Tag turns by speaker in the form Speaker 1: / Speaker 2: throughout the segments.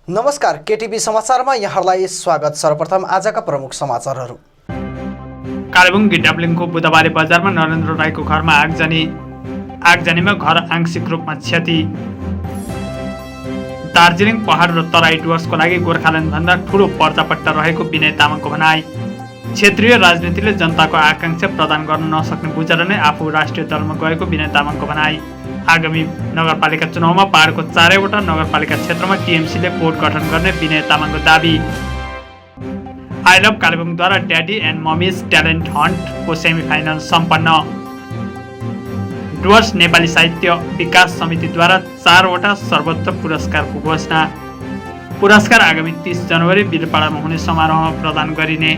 Speaker 1: नमस्कार, केटीभी समाचारमा यहाँलाई स्वागत। सर्वप्रथम आजका प्रमुख समाचारहरू।
Speaker 2: कालेबुङ गिडाब्लिङको बुधबारे बजारमा नरेन्द्र राईको घरमा आगजनीमा घर आंशिक रूपमा क्षति। दार्जिलिङ पहाड र तराई डुवर्सको लागि गोर्खाल्यान्डभन्दा ठूलो पर्जापट्टा रहेको विनय तामाङको भनाई। क्षेत्रीय राजनीतिले जनताको आकांक्षा प्रदान गर्न नसक्ने बुझेर नै आफू राष्ट्रिय दलमा गएको विनय तामाङको भनाई। आगामी नगरपालिका चुनावमा पहाडको 4वटा नगरपालिका क्षेत्रमा टिएमसीले बोर्ड गठन गर्ने विनय तामाङको दाबी। आई लभ कालेबुङद्वारा ड्याडी एन्ड मम्मीज ट्यालेन्ट हन्टको सेमिफाइनल सम्पन्न। डुवर्स नेपाली साहित्य विकास समितिद्वारा 4वटा सर्वोच्च पुरस्कारको घोषणा। पुरस्कार आगामी 30 जनवरी बिलपाडामा हुने समारोहमा प्रदान गरिने।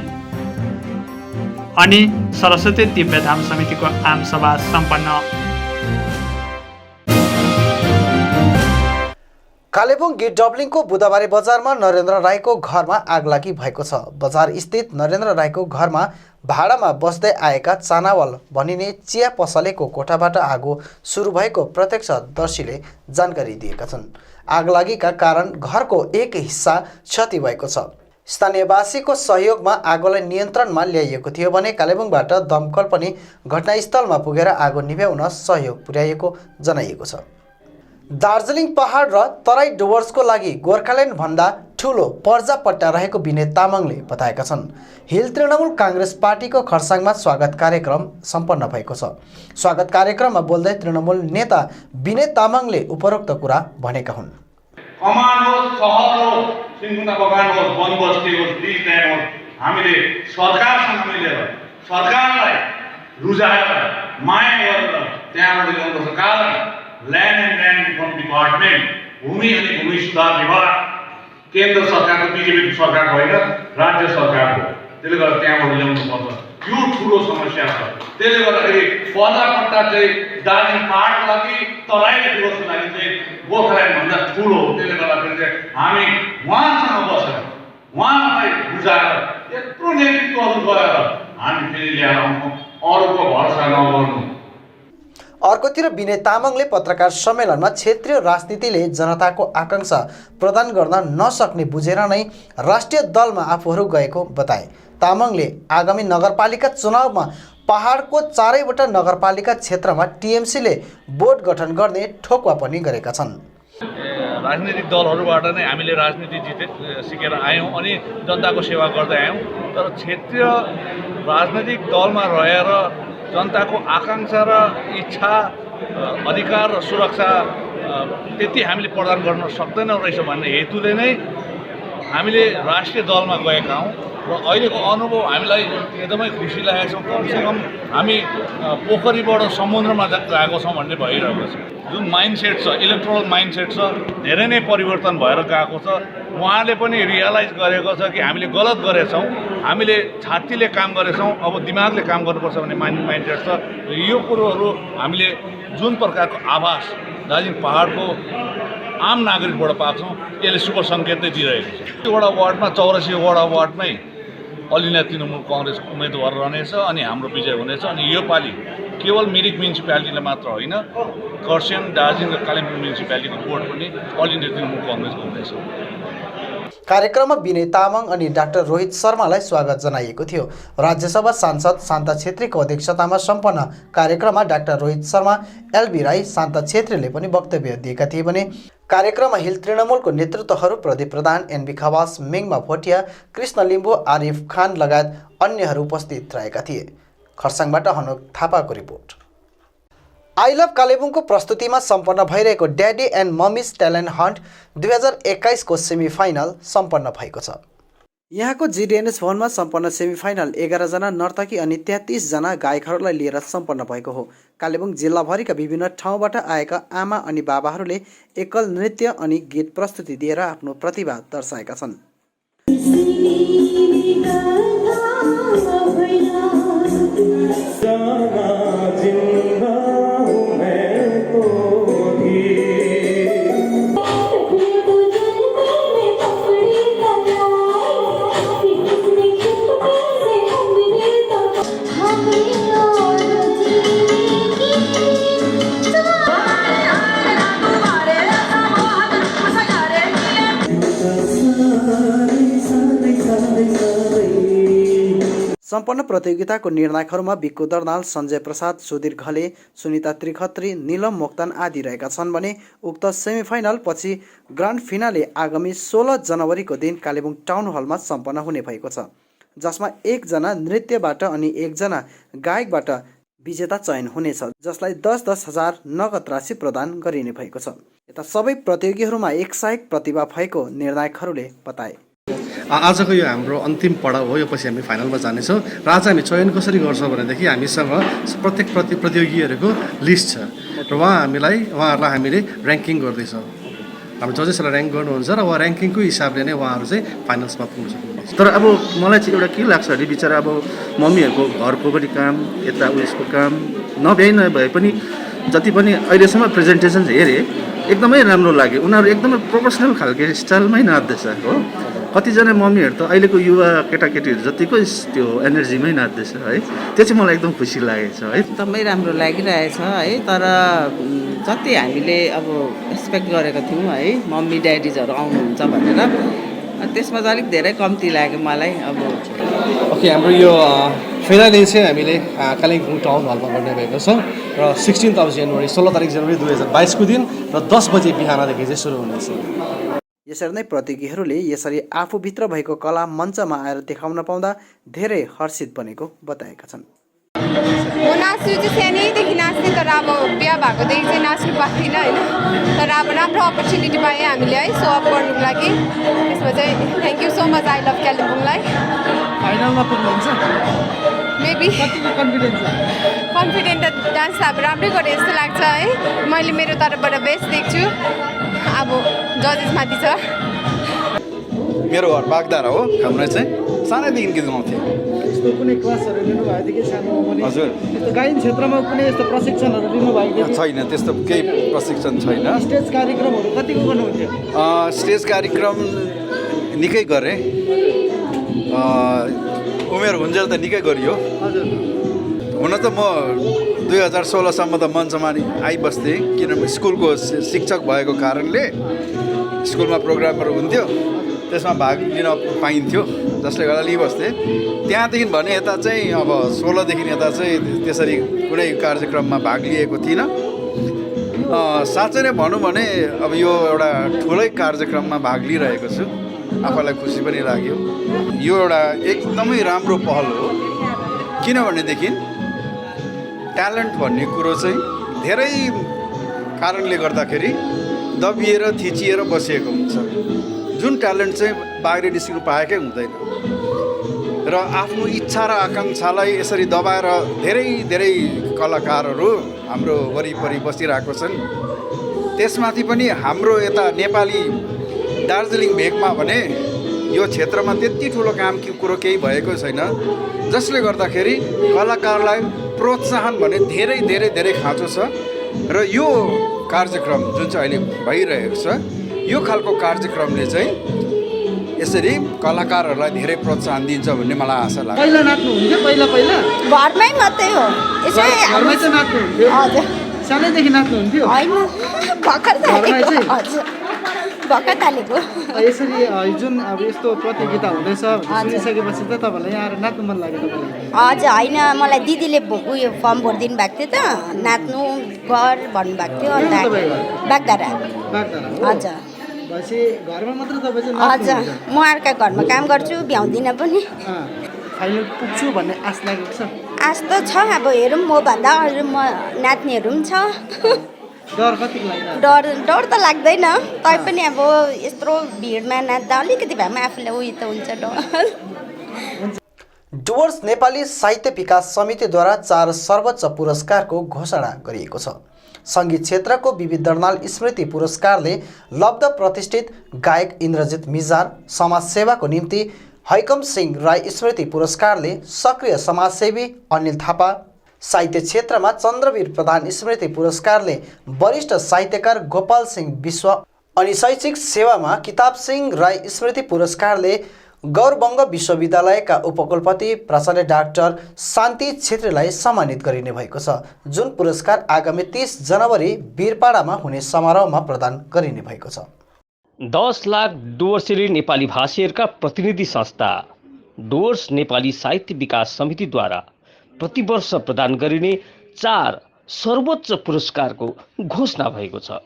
Speaker 2: अनि सरस्वती दिव्यधाम समितिको आमसभा सम्पन्न।
Speaker 1: कालेबुङ गिडब्लिङको बुधबारे बजारमा नरेन्द्र राईको घरमा आगलागी भएको छ। बजार स्थित नरेन्द्र राईको घरमा भाडामा बस्दै आएका चानावल भनिने चिया पसलेको कोठाबाट आगो सुरु भएको प्रत्यक्षदर्शीले जानकारी दिएका छन्। आगलागीका कारण घरको एक हिस्सा क्षति भएको छ। स्थानीयवासीको सहयोगमा आगोलाई नियन्त्रणमा ल्याइएको थियो भने कालेबुङबाट दमकल पनि घटनास्थलमा पुगेर आगो निभाउन सहयोग पुर्याएको जनाइएको छ। दार्जिलिङ पहाड र तराई डुवर्सको लागि गोर्खाल्यान्डभन्दा ठूलो पर्जापट्टा रहेको विनय तामाङले बताएका छन्। हिल तृणमूल काङ्ग्रेस पार्टीको खरसाङमा स्वागत कार्यक्रम सम्पन्न भएको छ। स्वागत कार्यक्रममा बोल्दै तृणमूल नेता विनय तामाङले उपरोक्त कुरा भनेका हुन्।
Speaker 3: कमान होस्, सहर होस्, सिन्कुना बगान होस्, वन बस्ती होस्, डिजल्यान्ड होस्, हामीले सरकारसँग मिलेर सरकारलाई रुझाएर माया गरेर त्यहाँबाट ल्याउनुपर्छ। कारण land and land reform department, भूमि अनि भूमि सुधार विभाग केन्द्र सरकारको बिजेपी सरकार होइन, राज्य सरकारको। त्यसले गर्दा त्यहाँबाट ल्याउनुपर्छ। यो ठुलो समस्या छ। त्यसले गर्दाखेरि पर्जापट्टा चाहिँ दार्जिलिङ पहाडको लागि, तराई र डुवर्सको लागि चाहिँ गोर्खाल्यान्डभन्दा ठुलो हो। त्यसले गर्दाखेरि चाहिँ हामी उहाँसँग बसेर उहाँलाई बुझाएर यत्रो नेतृत्वहरू गरेर हामी फेरि ल्याएर आउँछौँ। अरूको भरोसा नगर्नु।
Speaker 1: अर्कोतिर विनय तामाङले पत्रकार सम्मेलनमा क्षेत्रीय राजनीतिले जनताको आकांक्षा प्रदान गर्न नसक्ने बुझेर नै राष्ट्रिय दलमा आफूहरू गएको बताए। तामाङले आगामी नगरपालिका चुनावमा पहाडको 4वटा नगरपालिका क्षेत्रमा टिएमसीले बोर्ड गठन गर्ने ठोक्वा पनि गरेका छन्।
Speaker 4: राजनीतिक दलहरूबाट नै हामीले राजनीति सिकेर आयौँ अनि जनताको सेवा गर्दै आयौँ। तर क्षेत्रीय राजनीतिक दलमा रहेर जनताको आकांक्षा र इच्छा, अधिकार र सुरक्षा त्यति हामीले प्रदान गर्न सक्दैनौँ रहेछ भन्ने हेतुले नै हामीले राष्ट्रिय दलमा गएका हौँ। र अहिलेको अनुभव हामीलाई एकदमै खुसी लागेको छ। कमसेकम हामी पोखरीबाट समुद्रमा गएको छौँ भन्ने भइरहेको छ। जुन माइन्डसेट छ, इलेक्ट्रोनल माइन्डसेट छ, धेरै नै परिवर्तन भएर गएको छ। उहाँले पनि रियलाइज गरेको छ कि हामीले गलत गरेछौँ, हामीले छातीले काम गरेछौँ, अब दिमागले काम गर्नुपर्छ भन्ने माइन्डसेट छ। यो कुरोहरू हामीले जुन प्रकारको आभास दार्जिलिङ पहाडको आम नागरिकबाट पाएको छौँ, यसले शुभ सङ्केत नै दिइरहेको छ। वडा वार्डमा 84 वडा वार्डमै अल इन्डिया तृणमूल कङ्ग्रेसको उम्मेदवार रहनेछ अनि हाम्रो विजय हुनेछ। अनि यो पालि केवल मिरिक म्युनिसिपालिटीले मात्र होइन, खरसाङ, दार्जिलिङ र कालिम्पोङ म्युनिसिपालिटीको बोर्ड पनि अल इन्डिया तृणमूल कङ्ग्रेसको हुनेछ।
Speaker 1: कार्यक्रममा विनय तामाङ अनि डाक्टर रोहित शर्मालाई स्वागत जनाइएको थियो। राज्यसभा सांसद शान्ता छेत्रीको अध्यक्षतामा सम्पन्न कार्यक्रममा डाक्टर रोहित शर्मा, एलबी राई, शान्ता छेत्रीले पनि वक्तव्य दिएका थिए भने कार्यक्रममा हिल तृणमूलको नेतृत्वहरू प्रदीप प्रधान, एनबी खवास, मिङमा भोटिया, कृष्ण लिम्बू, आरिफ खान लगायत अन्यहरू उपस्थित रहेका थिए। खरसाङबाट हनुक थापाको रिपोर्ट। आई लभ कालेबुङको प्रस्तुतिमा सम्पन्न भइरहेको daddy and mummies talent hunt 2021 को सेमिफाइनल सम्पन्न भएको छ। यहाँको जिडिएनएस भवनमा सम्पन्न सेमिफाइनल 11 जना नर्तकी अनि 33 जना गायकहरूलाई लिएर सम्पन्न भएको हो। कालेबुङ जिल्लाभरिका विभिन्न ठाउँबाट आएका आमा अनि बाबाहरूले एकल नृत्य अनि गीत प्रस्तुति दिएर आफ्नो प्रतिभा दर्शाएका छन्। सम्पन्न प्रतियोगिताको निर्णायकहरूमा बिक्कु दर्नाल, सञ्जय प्रसाद, सुधीर घले, सुनिता त्रिखत्री, निलम मोक्तान आदि रहेका छन् भने उक्त सेमिफाइनल पछि ग्रान्ड फिनाले आगामी 16 जनवरीको दिन कालेबुङ टाउन हलमा सम्पन्न हुने भएको छ, जसमा 1 जना नृत्यबाट अनि 1 जना गायकबाट विजेता चयन हुनेछ, जसलाई 10-10 हजार नगद राशि प्रदान गरिने भएको छ। यता सबै प्रतियोगीहरूमा एकसायक प्रतिभा भएको निर्णायकहरूले बताए।
Speaker 5: आजको यो हाम्रो अन्तिम पडाउ हो। यो पछि हामी फाइनलमा जानेछौँ र आज हामी चयन कसरी गर्छौँ भनेदेखि हामीसँग प्रत्येक प्रतियोगीहरूको लिस्ट छ र उहाँहरूलाई हामीले ऱ्याङ्किङ गर्दैछौँ। हाम्रो जजेसलाई ऱ्याङ्क गर्नुहुन्छ र उहाँ ऱ्याङ्किङको हिसाबले नै उहाँहरू चाहिँ फाइनल्समा पुग्न सक्नुहुन्छ।
Speaker 6: तर अब मलाई चाहिँ एउटा के लाग्छ भने बिचरा अब मम्मीहरूको घरको पनि काम, यता उयसको काम नभए पनि जति पनि अहिलेसम्म प्रेजेन्टेसन हेरेँ एकदमै राम्रो लाग्यो। उनीहरू एकदमै प्रोफेसनल खालको स्टाइलमै नाच्दैछ हो। कतिजना मम्मीहरू त अहिलेको युवा केटाकेटीहरू जतिको त्यो एनर्जीमै नाच्दैछ है, त्यो चाहिँ मलाई एकदम खुसी लागेको छ है।
Speaker 7: एकदमै राम्रो लागिरहेछ है। तर जति हामीले अब एक्सपेक्ट गरेको थियौँ है मम्मी ड्याडिजहरू आउनुहुन्छ भनेर, त्यसमा चाहिँ अलिक धेरै कम्ती लाग्यो मलाई। अब
Speaker 5: ओके, हाम्रो यो फाइनली चाहिँ हामीले कालिम्पोङ टाउन हलमा गर्ने भएको छ र 16 जनवरी 16 तारिक जनवरी 2022 को दिन र 10 बजे बिहानदेखि चाहिँ सुरु हुनेछ।
Speaker 1: यसरी नै प्रतियोगीहरूले यसरी आफूभित्र भएको कला मञ्चमा आएर देखाउन पाउँदा धेरै हर्षित बनेको बताएका छन्।
Speaker 8: म नाच्नु चाहिँ सानैदेखि नाच्थेँ, तर अब बिहा भएकोदेखि चाहिँ नाच्नु पाएको थिइनँ होइन। तर अब राम्रो अपर्च्युनिटी पाएँ हामीले है सो अप गर्नुको लागि। त्यसमा चाहिँ thank you so much, I love कालिम्पोङलाई।
Speaker 1: फाइनलमा पुग्नुहुन्छ?
Speaker 8: मेबी कन्फिडेन्ट त डान्स अब राम्रै गरेँ जस्तो लाग्छ है। मैले मेरो तर्फबाट बेस्ट देख्छु। अब जजेसमाथि छ।
Speaker 9: मेरो घर बागधारा हो। हाम्रो चाहिँ सानैदेखि गीत गाउँथेँ।
Speaker 1: यस्तो कुनै क्लासहरू लिनुभएको थियो कि सानो उमेरदेखि?
Speaker 9: हजुर।
Speaker 1: यस्तो गायन क्षेत्रमा कुनै यस्तो प्रशिक्षणहरू लिनुभएको थियो?
Speaker 9: छैन, त्यस्तो केही प्रशिक्षण छैन।
Speaker 1: स्टेज कार्यक्रमहरू कतिको गर्नुहुन्थ्यो?
Speaker 9: स्टेज कार्यक्रम निकै गरेँ। उमेर हुन्जेल त निकै गरियो।
Speaker 1: हजुर।
Speaker 9: हुन त म 2016सम्म त मञ्चमा आइबस्थेँ, किनभने स्कुलको शिक्षक भएको कारणले स्कुलमा प्रोग्रामहरू हुन्थ्यो, त्यसमा भाग लिन पाइन्थ्यो, जसले गर्दा लिइबस्थेँ। त्यहाँदेखि भने यता चाहिँ अब 16देखि यता चाहिँ त्यसरी कुनै कार्यक्रममा भाग लिएको थिइनँ। साँच्चै नै भनौँ भने अब यो एउटा ठुलै कार्यक्रममा भाग लिइरहेको छु। आफूलाई खुसी पनि लाग्यो। यो एउटा एकदमै राम्रो पहल हो, किनभनेदेखि ट्यालेन्ट भन्ने कुरो चाहिँ धेरै कारणले गर्दाखेरि दबिएर थिचिएर बसिएको हुन्छ। जुन ट्यालेन्ट चाहिँ बाहिर निस्किनु पाएकै हुँदैन र आफ्नो इच्छा र आकाङ्क्षालाई यसरी दबाएर धेरै धेरै कलाकारहरू हाम्रो वरिपरि बसिरहेको छन्। त्यसमाथि पनि हाम्रो यता नेपाली दार्जिलिङ भेगमा भने यो क्षेत्रमा त्यति ठुलो काम कुरो केही भएको छैन, जसले गर्दाखेरि कलाकारलाई प्रोत्साहन भने धेरै धेरै धेरै खाँचो छ। र यो कार्यक्रम जुन चाहिँ अहिले भइरहेको छ, यो खालको कार्यक्रमले चाहिँ यसरी कलाकारहरूलाई धेरै प्रोत्साहन दिन्छ भन्ने मलाई आशा लाग्छ।
Speaker 1: पहिला नाच्नुहुन्थ्यो? पहिला
Speaker 10: घरमै मात्रै हो।
Speaker 1: घरमै चाहिँ नाच्नुहुन्थ्यो?
Speaker 10: हजुर।
Speaker 1: सानैदेखि नाच्नुहुन्थ्यो?
Speaker 10: होइन, भर्खर थालेको। हजुर, भर्खर थालेको।
Speaker 1: यसरी जुन अब यस्तो प्रतियोगिता हुँदैछ सुनिसकेपछि त तपाईँलाई यहाँ आएर नाच्नु मन लाग्यो तपाईँलाई?
Speaker 10: हजुर, होइन मलाई दिदीले उयो फर्म भरिदिनु भएको थियो त, नाच्नु घर भन्नुभएको थियो। अन्त बागधारा। हजुर।
Speaker 1: भनेपछि घरमा मात्र तपाईँ चाहिँ
Speaker 10: हजुर, म अर्का घरमा काम गर्छु, भ्याउँदिनँ पनि।
Speaker 1: फाइनल पुग्छु भन्ने आश लागेको छ?
Speaker 10: आश त छ। अब हेरौँ, मभन्दा अरू नाच्नेहरू पनि छ।
Speaker 1: डर कति लाग्छ?
Speaker 10: डर त लाग्दैन, तैपनि अब यत्रो भिडमा नाच्दा अलिकति भए पनि आफूलाई उयो त हुन्छ डर।
Speaker 1: डुवर्स नेपाली साहित्य विकास समितिद्वारा 4 सर्वोच्च पुरस्कारको घोषणा गरिएको छ। सङ्गीत क्षेत्रको विविध दर्नाल स्मृति पुरस्कारले लब्ध प्रतिष्ठित गायक इन्द्रजित मिजार, समाजसेवाको निम्ति हैकम सिंह राई स्मृति पुरस्कारले सक्रिय समाजसेवी अनिल थापा, साहित्य क्षेत्रमा चन्द्रवीर प्रधान स्मृति पुरस्कारले वरिष्ठ साहित्यकार गोपाल सिंह विश्व अनि शैक्षिक सेवामा किताब सिंह राई स्मृति पुरस्कारले गौरबङ्ग विश्वविद्यालयका उपकुलपति प्राचार्य डाक्टर शान्ति छेत्रीलाई सम्मानित गरिने भएको छ, जुन पुरस्कार आगामी 30 जनवरी वीरपाडामा हुने समारोहमा प्रदान गरिने भएको छ।
Speaker 11: 10 लाख डुवर्सेली नेपाली भाषीहरूका प्रतिनिधि संस्था डुवर्स नेपाली साहित्य विकास समितिद्वारा प्रतिवर्ष प्रदान गरिने 4 सर्वोच्च पुरस्कारको घोषणा भएको छ।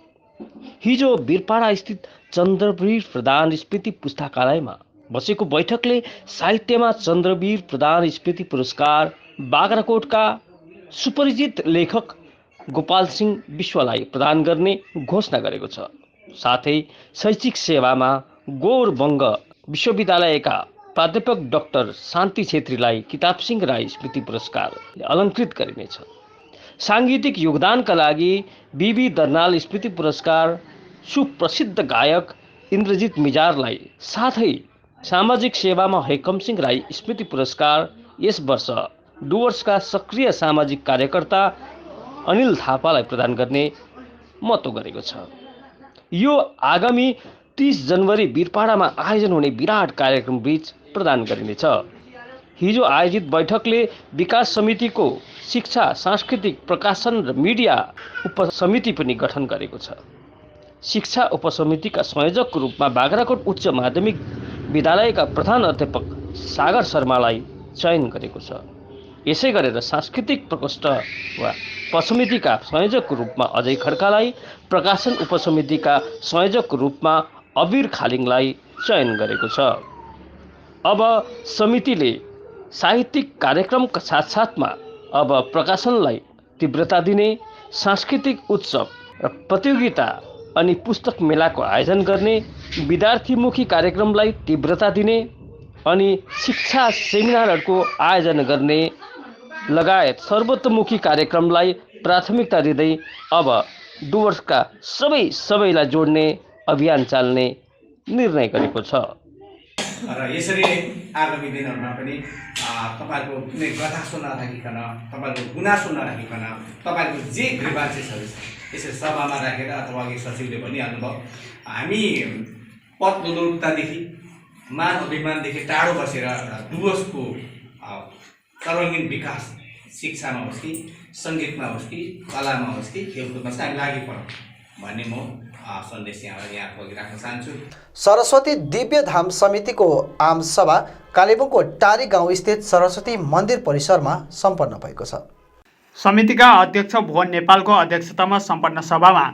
Speaker 11: हिजो बिरपाडा स्थित चन्द्रवीर प्रधान स्मृति पुस्तकालयमा बसेको बैठकले साहित्यमा चन्द्रवीर प्रधान स्मृति पुरस्कार बाग्राकोटका सुपरिचित लेखक गोपाल सिंह विश्वलाई प्रदान गर्ने घोषणा गरेको छ। साथै शैक्षिक सेवामा गौरवंग विश्वविद्यालयका प्राध्यापक डाक्टर शान्ति छेत्रीलाई किताब सिंह राई स्मृति पुरस्कार अलङ्कृत गरिनेछ। सांगीतिक योगदानका लागि बीबी दर्नाल स्मृति पुरस्कार सुप्रसिद्ध गायक इन्द्रजित मिजारलाई, साथै सामाजिक सेवामा हैकम सिंह राई स्मृति पुरस्कार यस वर्ष डुवर्सका सक्रिय सामाजिक कार्यकर्ता अनिल थापालाई प्रदान गर्ने महत्त्व गरेको छ। यो आगामी 30 जनवरी बिरपाडामा आयोजन हुने विराट कार्यक्रम बीच प्रदान गरिनेछ। हिजो आयोजित बैठकले विकास समितिको शिक्षा, सांस्कृतिक, प्रकाशन र मिडिया उपसमिति पनि गठन गरेको छ। शिक्षा उपसमितिका संयोजकको रूपमा बाग्राकोट उच्च माध्यमिक विद्यालयका प्रधान अध्यापक सागर शर्मालाई चयन गरेको छ। यसै गरेर सांस्कृतिक प्रकोष्ठ वा उपसमितिका संयोजकको रूपमा अजय खड्कालाई, प्रकाशन उपसमितिका संयोजकको रूपमा अबिर खालिङलाई चयन गरेको छ। अब समितिले साहित्यिक कार्यक्रमका साथसाथमा अब प्रकाशनलाई तीव्रता दिने, सांस्कृतिक उत्सव र प्रतियोगिता अनि पुस्तक मेलाको आयोजन गर्ने, विद्यार्थीमुखी कार्यक्रमलाई तीव्रता दिने अनि शिक्षा सेमिनारहरूको आयोजना गर्ने लगायत सर्वतोमुखी कार्यक्रमलाई प्राथमिकता दिँदै अब डुवर्सका सबैलाई जोड्ने अभियान चाल्ने निर्णय गरेको छ।
Speaker 12: र यसरी नै आगामी दिनहरूमा पनि तपाईँहरूको कुनै गतासो नराखिकन, तपाईँहरूको गुनासो नराखिकन, तपाईँहरूको जे ग्रिभान्सेसहरू छ यसरी सभामा राखेर अथवा अघि सचिवले भनिहाल्नुभयो, हामी पदलोलुपतादेखि मान अभिमानदेखि टाढो बसेर डुवर्सको सर्वाङ्गीण विकास शिक्षामा होस् कि सङ्गीतमा होस् कि कलामा होस् कि खेलकुदमा चाहिँ हामी लागि परौँ भन्ने म सन्देश यहाँ राख्न चाहन्छु।
Speaker 1: सरस्वती दिव्य धाम समितिको आम सभा कालेबुङको टारी गाउँ स्थित सरस्वती मन्दिर परिसरमा सम्पन्न भएको छ।
Speaker 2: समितिका अध्यक्ष भुवन नेपालको अध्यक्षतामा सम्पन्न सभामा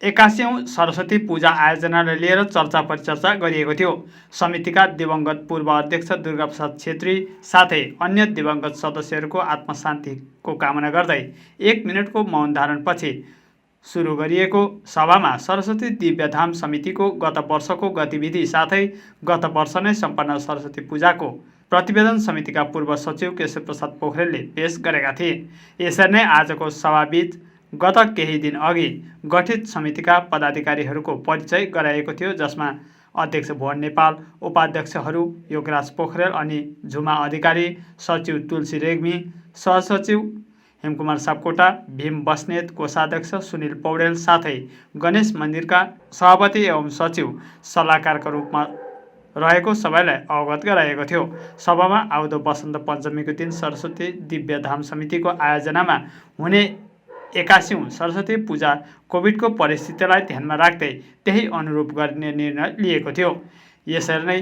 Speaker 2: 81औं सरस्वती पूजा आयोजनालाई लिएर चर्चा परिचर्चा गरिएको थियो। समितिका दिवंगत पूर्व अध्यक्ष दुर्गाप्रसाद छेत्री साथै अन्य दिवंगत सदस्यहरूको आत्मशान्तिको कामना गर्दै 1 मिनटको मौन धारणपछि सुरु गरिएको सभामा सरस्वती दिव्यधाम समितिको गत वर्षको गतिविधि साथै गत वर्ष नै सम्पन्न सरस्वती पूजाको प्रतिवेदन समितिका पूर्व सचिव केशव प्रसाद पोखरेलले पेश गरेका थिए। यसरी नै आजको सभाबीच गत केही दिन अघि गठित समितिका पदाधिकारीहरूको परिचय गराएको थियो, जसमा अध्यक्ष भुवन नेपाल, उपाध्यक्षहरू योगराज पोखरेल अनि झुमा अधिकारी, सचिव तुलसी रेग्मी, सहसचिव हेमकुमार सापकोटा, भीम बस्नेत, कोषाध्यक्ष सुनिल पौडेल साथै गणेश मन्दिरका सभापति एवं सचिव सल्लाहकारका रूपमा रहेको सबैलाई अवगत गराएको थियो। सभामा आउँदो वसन्त पञ्चमीको दिन सरस्वती दिव्यधाम समितिको आयोजनामा हुने 81औं सरस्वती पूजा कोभिडको परिस्थितिलाई ध्यानमा राख्दै त्यही अनुरूप गर्ने निर्णय लिएको थियो। यसरी नै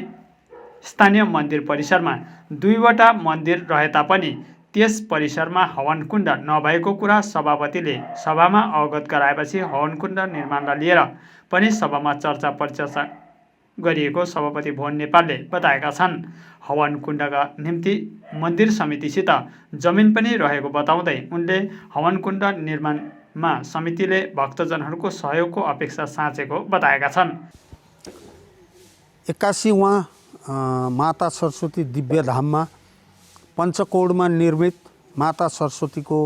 Speaker 2: स्थानीय मन्दिर परिसरमा 2वटा मन्दिर रहे तापनि त्यस परिसरमा हवनकुण्ड नभएको कुरा सभापतिले सभामा अवगत गराएपछि हवनकुण्ड निर्माणलाई लिएर पनि सभामा चर्चा परिचर्चा गरिएको सभापति भुवन नेपालले बताएका छन्। हवनकुण्डका निम्ति मन्दिर समितिसित जमिन पनि रहेको बताउँदै उनले हवनकुण्ड निर्माणमा समितिले भक्तजनहरूको सहयोगको अपेक्षा साँचेको बताएका छन्।
Speaker 13: 81वां माता सरस्वती दिव्यधाममा पञ्चकौडमा निर्मित माता सरस्वतीको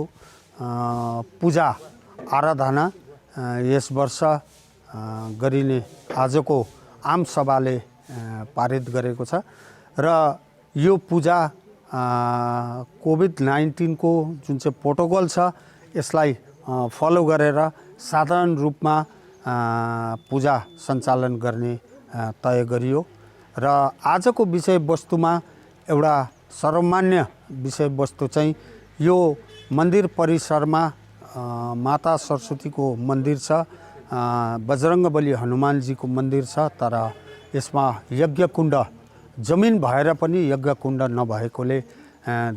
Speaker 13: पूजा आराधना यस वर्ष गरिने आजको आम सभाले पारित गरेको छ र यो पूजा कोभिड-19 को जुन चाहिँ प्रोटोकल छ यसलाई फलो गरेर साधारण रूपमा पूजा सञ्चालन गर्ने तय गरियो र आजको विषयवस्तुमा एउटा सर्वमान्य विषयवस्तु चाहिँ यो मन्दिर परिसरमा माता सरस्वतीको मन्दिर छ, बजरङ्गबली हनुमानजीको मन्दिर छ, तर यसमा यज्ञकुण्ड जमिन भएर पनि यज्ञकुण्ड नभएकोले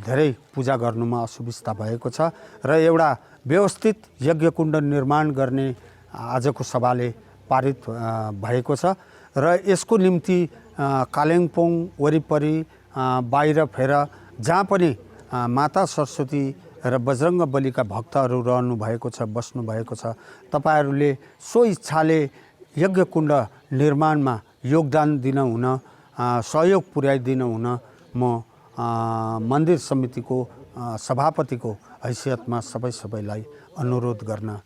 Speaker 13: धेरै पूजा गर्नुमा असुविस्ता भएको छ र एउटा व्यवस्थित यज्ञकुण्ड निर्माण गर्ने आजको सभाले पारित भएको छ र यसको निम्ति कालिम्पोङ वरिपरि बाहिर फेर जहाँ पनि माता सरस्वती र बजरङ्ग बलीका भक्तहरू रहनु भएको छ, बस्नु भएको छ, तपाईहरूले सो इच्छाले यज्ञकुण्ड निर्माणमा योगदान दिन हुन, सहयोग पुर्याइदिन हुन म मन्दिर समितिको सभापतिको हैसियतमा सबैलाई अनुरोध गर्न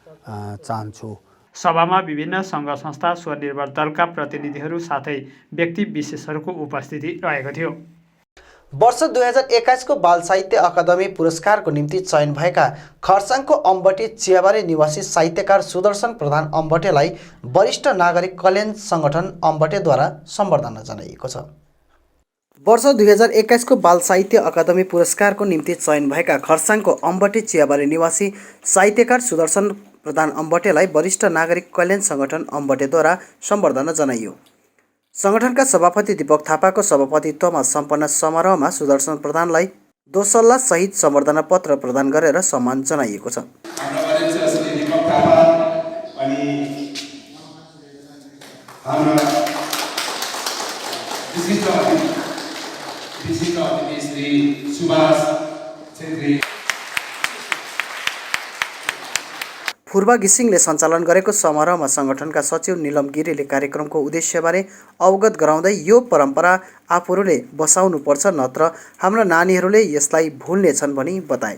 Speaker 13: चाहन्छु।
Speaker 2: सभामा विभिन्न सङ्घ संस्था, स्वनिर्भर दलका प्रतिनिधिहरू साथै व्यक्ति विशेषहरूको उपस्थिति रहेको थियो।
Speaker 1: वर्ष 2021 को बाल साहित्य अकादमी पुरस्कारको निम्ति चयन भएका खर्साङको अम्बटे चियाबारी निवासी साहित्यकार सुदर्शन प्रधान अम्बटेलाई वरिष्ठ नागरिक कल्याण सङ्गठन अम्बटेद्वारा सम्बर्धना जनाइएको छ। वर्ष 2021 को बाल साहित्य अकादमी पुरस्कारको निम्ति चयन भएका खर्साङको अम्बटे चियाबारी निवासी साहित्यकार सुदर्शन प्रधान अम्बटेलाई वरिष्ठ नागरिक कल्याण सङ्गठन अम्बटेद्वारा सम्बर्धना जनाइयो। सङ्गठनका सभापति दीपक थापाको सभापतित्वमा सम्पन्न समारोहमा सुदर्शन प्रधानलाई दोसल्ला सहित सम्बर्धना पत्र प्रदान गरेर सम्मान जनाइएको छ। पूर्वा घिसिङले सञ्चालन गरेको समारोहमा सङ्गठनका सचिव निलम गिरीले कार्यक्रमको उद्देश्यबारे अवगत गराउँदै यो परम्परा आफूहरूले बसाउनुपर्छ, नत्र हाम्रा नानीहरूले यसलाई भुल्नेछन् भनी बताए।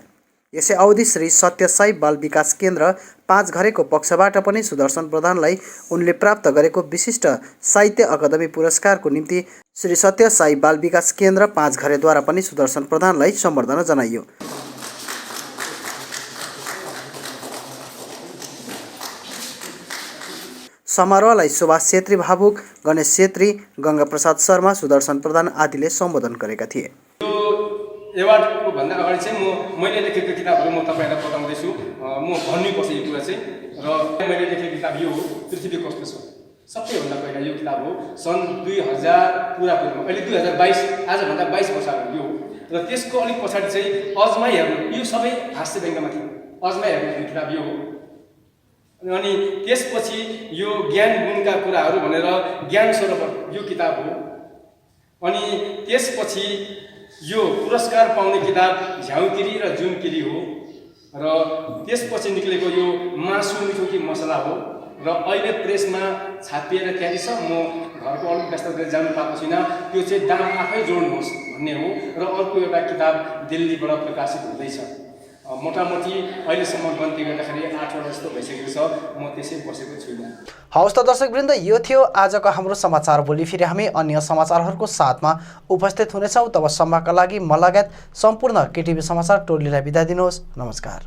Speaker 1: यसै अवधि श्री सत्य साई बाल विकास केन्द्र 5 घरेको पक्षबाट पनि सुदर्शन प्रधानलाई उनले प्राप्त गरेको विशिष्ट साहित्य अकादमी पुरस्कारको निम्ति श्री सत्य साई बाल विकास केन्द्र 5 घरेद्वारा पनि सुदर्शन प्रधानलाई सम्बर्धना जनाइयो। समारोहलाई सुभाष छेत्री भावुक, गणेश छेत्री, गङ्गा प्रसाद शर्मा, सुदर्शन प्रधान आदिले सम्बोधन गरेका थिए।
Speaker 14: यो एवार्डको भन्दा अगाडि चाहिँ मैले लेखेको किताबहरू म तपाईँलाई बताउँदैछु। म भन्नुपर्छ यो कुरा चाहिँ, र मैले लेखेको किताब यो हो, पृथ्वी कस्तो छ। सबैभन्दा पहिला यो किताब हो सन् 2000 पुरा पूर्व, अहिले 2022, आजभन्दा 22 वर्ष अगाडि यो हो। र त्यसको अलिक पछाडि चाहिँ अजमाइ हेर्नु, यो सबै हास्य व्यङ्ग्यमा थियो। अजमाइ हेर्नु किताब यो हो। अनि त्यसपछि यो ज्ञान गुणका कुराहरू भनेर ज्ञान सरोवर यो किताब हो। अनि त्यसपछि यो पुरस्कार पाउने किताब झ्याउकिरी र जुनकिरी हो। र त्यसपछि निक्लेको यो मासु मिठो कि मसला हो। र अहिले प्रेसमा छापिएर क्यारी छ। म घरको अलिक व्यस्तताले जानु पाएको छुइनँ। त्यो चाहिँ दाम आफै जोड्नुहोस् भन्ने हो। र अर्को एउटा किताब दिल्लीबाट प्रकाशित हुँदैछ। मोटामोटी अहिलेसम्म गन्ती गर्दाखेरि 8वटा जस्तो भइसकेको छ। म त्यसै बसेको छुइनँ।
Speaker 1: हवस् त दर्शकवृन्द, यो थियो आजको हाम्रो समाचार। भोलि फेरि हामी अन्य समाचारहरूको साथमा उपस्थित हुनेछौँ। तबसम्मका लागि म लगायत सम्पूर्ण केटिभी समाचार टोलीलाई बिदा दिनुहोस्। नमस्कार।